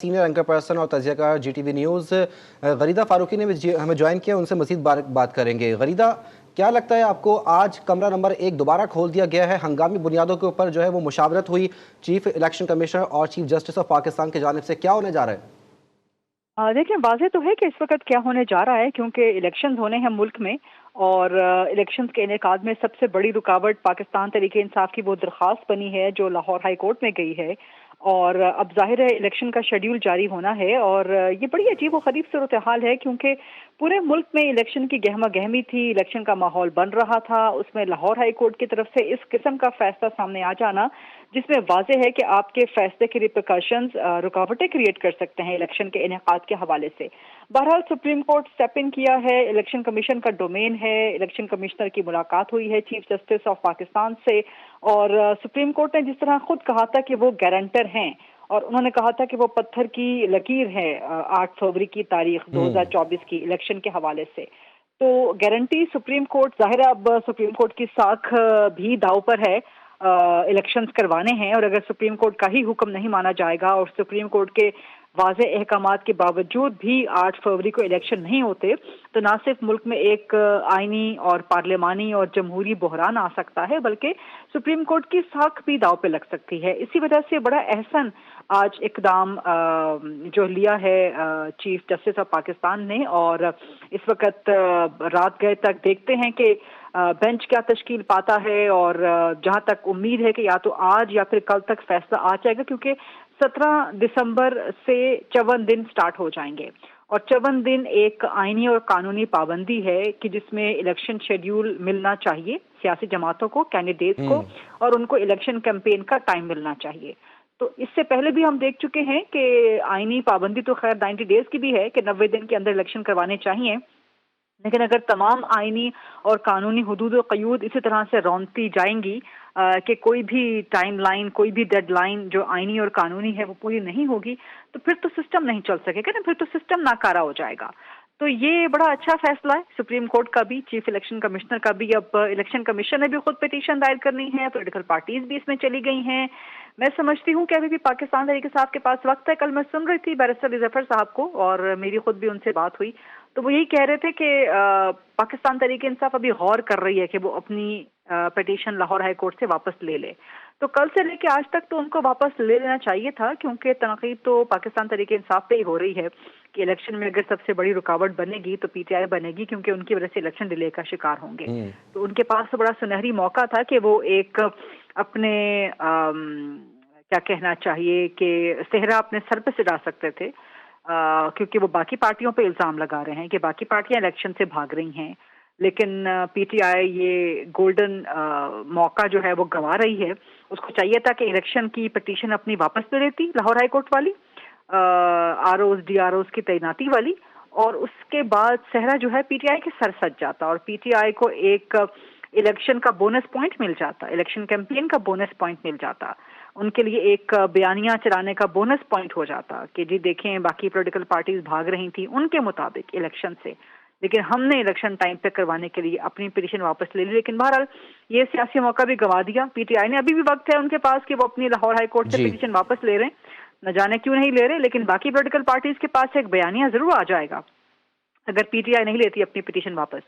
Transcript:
Senior anchor person और तजियाकार Zee TV news गरीदा Farooqui ने भी हमें ज्वाइन किया। उनसे मज़ीद बात करेंगे। गरीदा, क्या लगता है आपको, आज कमरा नंबर 1 दोबारा खोल दिया गया है, हंगामी बुनियादों के ऊपर जो है वो मुशावरत हुई चीफ इलेक्शन कमिश्नर और चीफ जस्टिस ऑफ पाकिस्तान की जानिब से, क्या होने जा रहा है? देखिए, वाज़ेह तो है कि इस वक्त क्या होने जा रहा है, क्योंकि इलेक्शन होने हैं मुल्क में और इलेक्शंस के इनेकाद में सबसे बड़ी रुकावट पाकिस्तान तहरीक इंसाफ की वो दरख्वास्त बनी है जो लाहौर हाई कोर्ट में गई है। और अब जाहिर है इलेक्शन का शेड्यूल जारी होना है और ये बड़ी अजीब व गरीब सूरत हाल है, क्योंकि पूरे मुल्क में इलेक्शन की गहमा गहमी थी, इलेक्शन का माहौल बन रहा था, उसमें लाहौर हाई कोर्ट की तरफ से इस किस्म का फैसला सामने आ जाना जिसमें वाज़ेह है कि आपके फैसले के रिपरकशंस रुकावटें क्रिएट कर सकते हैं इलेक्शन के इनेकाद के हवाले से। बहरहाल सुप्रीम कोर्ट स्टेप इन किया है, इलेक्शन कमीशन का डोमेन है, इलेक्शन कमिश्नर की मुलाकात हुई है चीफ जस्टिस ऑफ पाकिस्तान से और सुप्रीम कोर्ट ने जिस तरह खुद कहा था कि वो गारंटर हैं और उन्होंने कहा था कि वो पत्थर की लकीर है 8 फरवरी की तारीख 2024 की इलेक्शन के हवाले से। तो गारंटी सुप्रीम कोर्ट, जाहिर है अब सुप्रीम कोर्ट की साख भी दाव पर है, इलेक्शंस करवाने हैं और अगर सुप्रीम कोर्ट का ही हुक्म नहीं माना जाएगा और सुप्रीम कोर्ट के वाज़ेह अहकामात के बावजूद भी 8 फरवरी को इलेक्शन नहीं होते तो ना सिर्फ मुल्क में एक आईनी और पार्लियामानी और जमहूरी बहरान आ सकता है, बल्कि सुप्रीम कोर्ट की साख भी दाव पे लग सकती है। इसी वजह से बड़ा अहसन आज इकदाम जो लिया है चीफ जस्टिस ऑफ पाकिस्तान ने और इस वक्त रात गए तक देखते हैं कि बेंच क्या तश्कील पाता है और जहां तक उम्मीद है कि या तो आज या फिर कल तक फैसला आ जाएगा, क्योंकि 17 दिसंबर से 54 दिन स्टार्ट हो जाएंगे और 54 दिन एक आईनी और कानूनी पाबंदी है कि जिसमें इलेक्शन शेड्यूल मिलना चाहिए सियासी जमातों को, कैंडिडेट्स को, और उनको इलेक्शन कैंपेन का टाइम मिलना चाहिए। तो इससे पहले भी हम देख चुके हैं कि आईनी पाबंदी तो खैर 90 डेज की भी है कि 90 दिन के अंदर इलेक्शन करवाने चाहिए, लेकिन अगर तमाम आईनी और कानूनी हुदूद और क़यूद इसी तरह से रौंदती जाएंगी कि कोई भी टाइम लाइन, कोई भी डेड लाइन जो आईनी और कानूनी है वो पूरी नहीं होगी, तो फिर तो सिस्टम नहीं चल सकेगा ना, फिर तो सिस्टम नाकारा हो जाएगा। तो ये बड़ा अच्छा फैसला है सुप्रीम कोर्ट का भी, चीफ इलेक्शन कमिश्नर का भी। अब इलेक्शन कमीशन ने भी खुद पिटीशन दायर करनी है, पॉलिटिकल पार्टीज भी इसमें चली गई हैं। मैं समझती हूँ कि अभी भी पाकिस्तान तहरीक इंसाफ के पास वक्त है। कल मैं सुन रही थी बैरिस्टर जफर साहब को और मेरी खुद भी उनसे बात हुई, तो वो यही कह रहे थे कि पाकिस्तान तहरीक इंसाफ अभी गौर कर रही है कि वो अपनी पिटीशन लाहौर हाई कोर्ट से वापस ले ले। तो कल से लेके आज तक तो उनको वापस ले लेना चाहिए था, क्योंकि तनकीद तो पाकिस्तान तहरीक इंसाफ पे ही हो रही है कि इलेक्शन में अगर सबसे बड़ी रुकावट बनेगी तो पीटीआई बनेगी, क्योंकि उनकी वजह से इलेक्शन डिले का शिकार होंगे। तो उनके पास तो बड़ा सुनहरी मौका था कि वो एक अपने क्या कहना चाहिए कि सेहरा अपने सर पे सिला सकते थे, क्योंकि वो बाकी पार्टियों पे इल्ज़ाम लगा रहे हैं कि बाकी पार्टियां इलेक्शन से भाग रही हैं, लेकिन पीटीआई ये गोल्डन मौका जो है वो गंवा रही है। उसको चाहिए था कि इलेक्शन की पिटीशन अपनी वापस ले लेती लाहौर हाई कोर्ट वाली, आरओज डीआरओज की तैनाती वाली, और उसके बाद सेहरा जो है पीटीआई के सर सज जाता और पीटीआई को एक इलेक्शन का बोनस पॉइंट मिल जाता, इलेक्शन कैंपेन का बोनस पॉइंट मिल जाता, उनके लिए एक बयानिया चलाने का बोनस पॉइंट हो जाता कि जी देखें बाकी पॉलिटिकल पार्टीज भाग रही थी उनके मुताबिक इलेक्शन से, लेकिन हमने इलेक्शन टाइम पे करवाने के लिए अपनी पिटीशन वापस ले ली। लेकिन बहरहाल ये सियासी मौका भी गंवा दिया पीटीआई ने। अभी भी वक्त है उनके पास कि वो अपनी लाहौर हाई कोर्ट से पिटीशन वापस ले रहे हैं, न जाने क्यों नहीं ले रहे, लेकिन बाकी पॉलिटिकल पार्टीज के पास एक बयानिया जरूर आ जाएगा अगर पीटीआई नहीं लेती अपनी पिटीशन वापस।